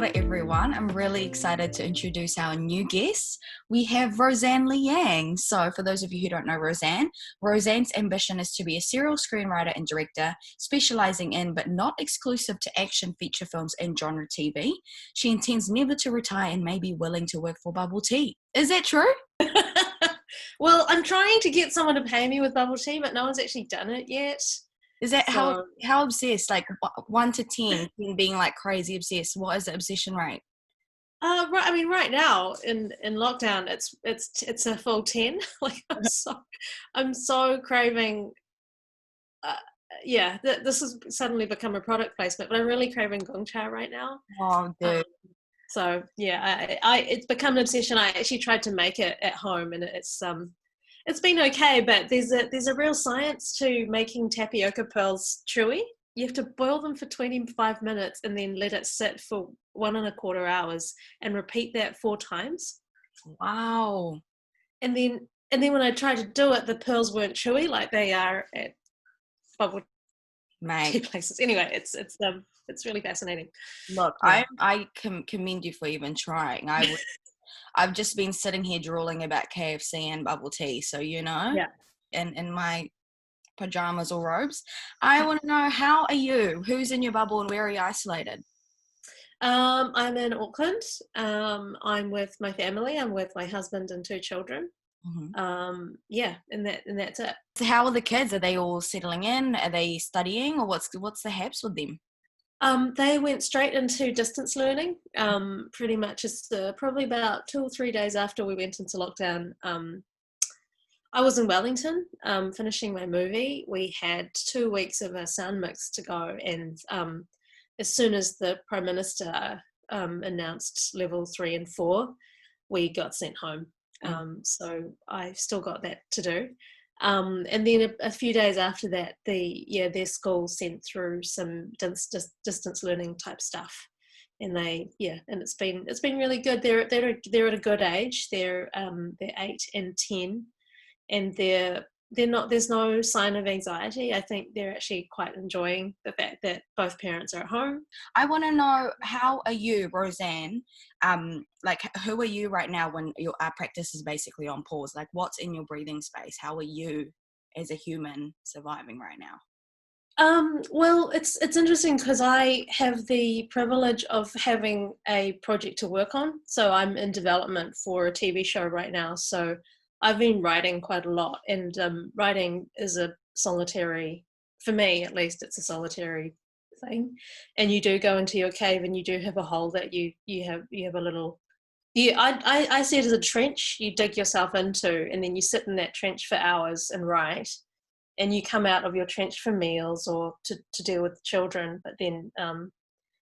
Kia ora everyone. I'm really excited to introduce our new guest. We have Roseanne Liang. So for those of you who don't know Roseanne's ambition is to be a serial screenwriter and director, specializing in but not exclusive to action feature films and genre TV. She intends never to retire and may be willing to work for bubble tea. Is that true? Well, I'm trying to get someone to pay me with bubble tea, but no one's actually done it yet. Is that So, how obsessed? Like 1 to 10 being like crazy obsessed. What is the obsession rate? right. I mean, right now in lockdown, it's a full 10. Like I'm so craving. This has suddenly become a product placement, but I'm really craving gong cha right now. Oh, dude. So yeah, it's become an obsession. I actually tried to make it at home, and it's been okay, but there's a real science to making tapioca pearls chewy. You have to boil them for 25 minutes and then let it sit for 1.25 hours and repeat that 4 times. Wow. And then when I tried to do it, the pearls weren't chewy like they are at bubble tea places. Anyway, it's really fascinating. Look, Yeah. I commend you for even trying. I've just been sitting here drooling about KFC and bubble tea, so Yeah. in my pajamas or robes. I want to know, how are you? Who's in your bubble and where are you isolated? I'm in Auckland. I'm with my family. I'm with my husband and 2 children. Mm-hmm. And that's it. So how are the kids? Are they all settling in? Are they studying, or what's the haps with them? They went straight into distance learning. Pretty much, it's probably about 2 or 3 days after we went into lockdown. I was in Wellington, finishing my movie. We had 2 weeks of a sound mix to go, and as soon as the Prime Minister announced level 3 and 4, we got sent home. So I've still got that to do. And then a few days after that, their school sent through some distance learning type stuff, and it's been really good. They're at a good age. They're 8 and 10, and they're not. There's no sign of anxiety. I think they're actually quite enjoying the fact that both parents are at home. I want to know, how are you, Roseanne? Like, who are you right now when our practice is basically on pause? Like, what's in your breathing space? How are you as a human surviving right now? Well, it's interesting because I have the privilege of having a project to work on. So I'm in development for a TV show right now. So I've been writing quite a lot, and writing is a solitary, for me at least, it's a solitary thing. And you do go into your cave, and you do have a hole that you have a little. I see it as a trench you dig yourself into, and then you sit in that trench for hours and write, and you come out of your trench for meals or to deal with the children, but then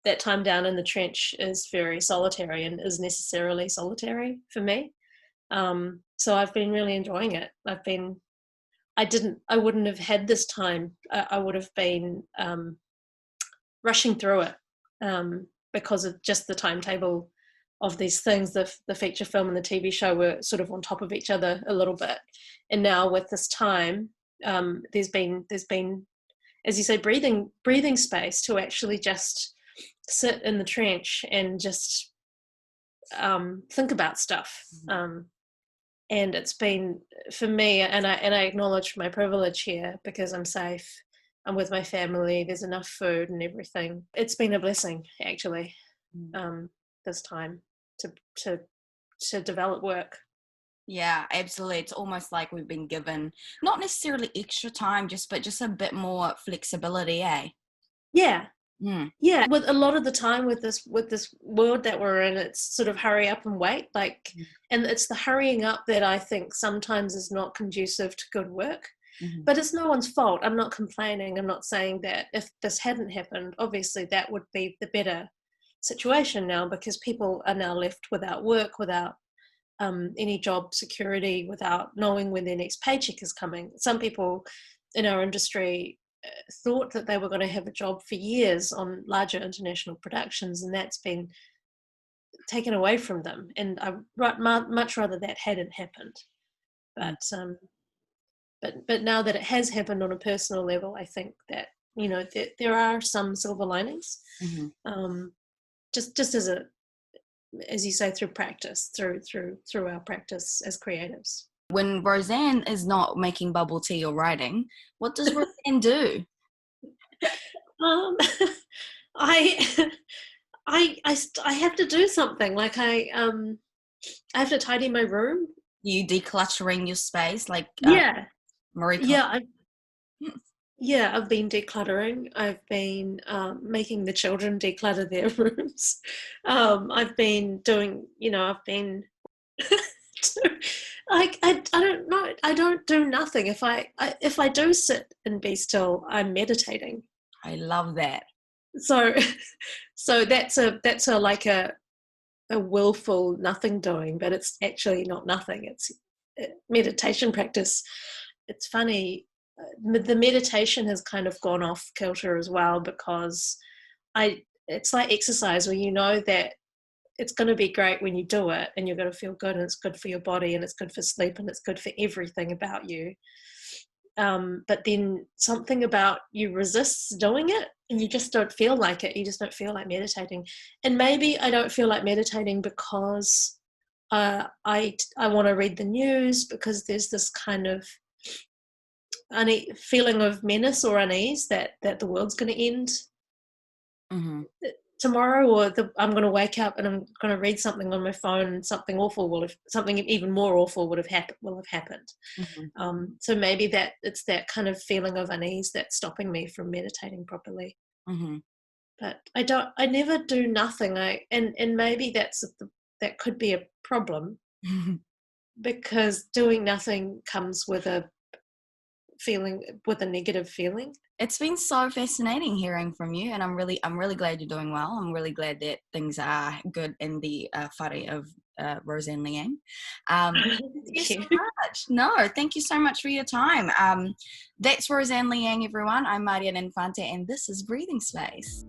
that time down in the trench is very solitary and is necessarily solitary for me. So I've been really enjoying it. I wouldn't have had this time. I would have been rushing through it because of just the timetable of these things. The feature film and the TV show were sort of on top of each other a little bit, and now with this time, there's been, as you say, breathing space to actually just sit in the trench and just think about stuff. And it's been, for me, and I acknowledge my privilege here because I'm safe. I'm with my family. There's enough food and everything. It's been a blessing, actually, this time to develop work. Yeah, absolutely. It's almost like we've been given not necessarily extra time, but just a bit more flexibility, eh? Yeah. Mm. Yeah, with a lot of the time with this world that we're in, it's sort of hurry up and wait, and it's the hurrying up that I think sometimes is not conducive to good work. Mm-hmm. But it's no one's fault. I'm not complaining. I'm not saying that if this hadn't happened, obviously that would be the better situation now, because people are now left without work, without any job security, without knowing when their next paycheck is coming. Some people in our industry thought that they were going to have a job for years on larger international productions, and that's been taken away from them. And I much rather that hadn't happened. But now that it has happened on a personal level, I think that there are some silver linings. Mm-hmm. just as you say, through practice, through our practice as creatives. When Roseanne is not making bubble tea or writing, what does Roseanne do? Um, I, I have to do something. Like I have to tidy my room. You decluttering your space, like Yeah, Marie Kondo? yeah, I've been decluttering. I've been making the children declutter their rooms. I've been doing, I've been like I don't know. I don't do nothing. If I do sit and be still, I'm meditating. I love that. So so that's a like a willful nothing doing, but it's actually not nothing. It's meditation practice. It's funny. The meditation has kind of gone off kilter as well because it's like exercise where you know that it's going to be great when you do it and you're going to feel good and it's good for your body and it's good for sleep and it's good for everything about you. But then something about you resists doing it and you just don't feel like it. You just don't feel like meditating. And maybe I don't feel like meditating because I want to read the news, because there's this kind of feeling of menace or unease that the world's going to end Mm-hmm. tomorrow, or I'm going to wake up and I'm going to read something on my phone and something even more awful will have happened. Mm-hmm. So maybe that it's that kind of feeling of unease that's stopping me from meditating properly. Mm-hmm. But I never do nothing. And maybe that could be a problem, because doing nothing comes with a negative feeling. It's been so fascinating hearing from you, and I'm really glad you're doing well. I'm really glad that things are good in the whare of Roseanne Liang. Thank you Thank so you. much. No, thank you so much for your time. That's Roseanne Liang, everyone. I'm Marianne Infante, and this is Breathing Space.